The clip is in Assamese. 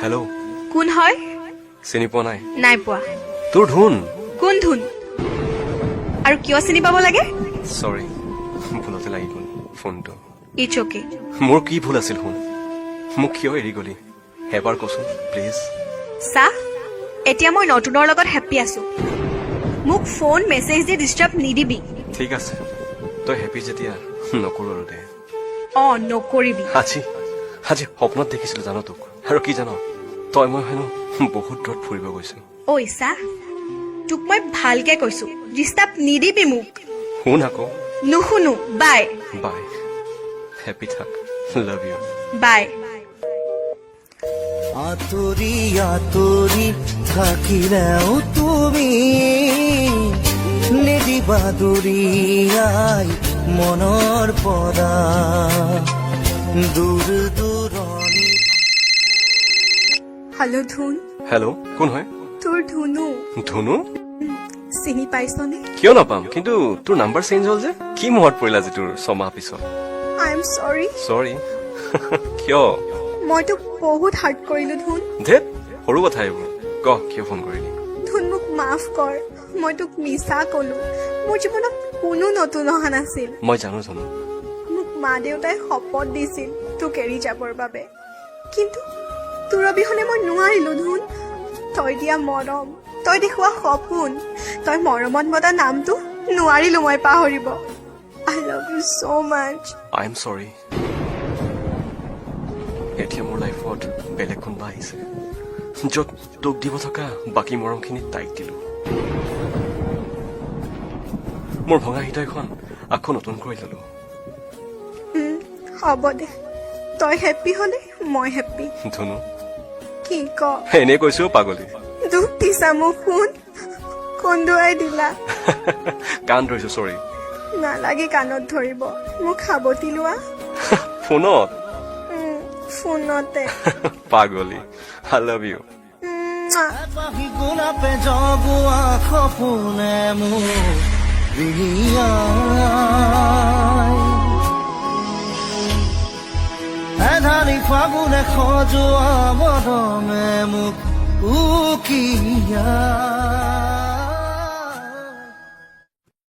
হেল্ল' কোন হয়? চিনি পোৱা নাই? নাই পোৱা। তোৰ ধুন। কোন ধুন? আৰু কিয় চিনি পাব লাগে? চৰি, ভুলতে লাগি গ'ল ফোনটো। It's okay. মোৰ কি ভুল আছিল শুন? মোক কিয় এৰি গলি এবাৰ কচোন প্লিজ। চা, এতিয়া মই নতুনৰ লগত হেপ্পী আছো। মোক ফোন মেছেজ দি ডিষ্টাৰ্ব নিদিবি। ঠিক আছে, তই হেপী যেতিয়া নকৰো আৰু দে। নকৰিবি। আজি সপোনত দেখিছিলো জানো তোক। আৰু কি জান, তই মই হেনো বহুত দূৰত ফুৰিব গৈছো। ঐ চা, তোক মই ভালকে কৈছো, ডিষ্টাৰ্ব নিদিবি মোক। শুন আকৌ। নুশুনো। বাই বাই। হেপী থাক। Love you. বাই। আঁতৰি আঁতৰি থাকিলেও তুমি নিদিবা দূৰিয়াই মনৰ পৰা দূৰ দূৰণি। হেল্ল' ধুন। হেল্ল', কোন হয়? তোৰ ধুনু। ধুনু? চিনি পাইছনে? কিয় নাপাম, কিন্তু তোৰ নাম্বাৰ চেঞ্জ হ'ল যে। কি মনত পৰিল আজি তোৰ 6 মাহ পিছত? আই এম চৰি। চৰি? কিয়? মই তোক বহুত হাৰ্ট কৰিলো ধুন। ধেত, সৰু কথা এইবোৰ। ক, কিয় ফোন কৰিলি? ধুন, মোক মাফ কৰ। মই তোক মিছা কলো। মোৰ জীৱনত কোনো নতুন অহা নাছিল। মই জানো। মোক মা দেউতাই শপত দিছিল তোক এৰি যাবৰ বাবে, কিন্তু তোৰ অবিহনে মই নোৱাৰিলো ধুন। তই দিয়া মৰম, তই দেখুওৱা সপোন, তই মৰমত মতা নামটো নোৱাৰিলো মই পাহৰিব। I love you so much. I am চৰি। এতিয়া মোৰ লাইফত বেলেগ কোনোবা আহিছে, য'ত তোক দিব থকা বাকী মৰমখিনি তাইক দিলো। মোৰ ভঙা হৃদয়খন আকৌ নতুন কৰি ললো। হ'ব দে, তই হেপ্পী হলে মই হেপ্পী। ধুনু, কি ক? এনে কৈছো পাগলী। দুখ দিছা মোক শুন, কন্দুৱাই দিলা। কাণ ধৰিছো, চৰি। নালাগে কাণত ধৰিব, মোক সাৱটি লোৱা। ফোনত? ফোনতে। পাগলী, আই লাভ ইউ। পাহি গোলাপে জগুৱা সপোনে মোক বিৰিয়াই, এধানি ফাগুনে সজোৱা মৰমে মোক উকিয়াই।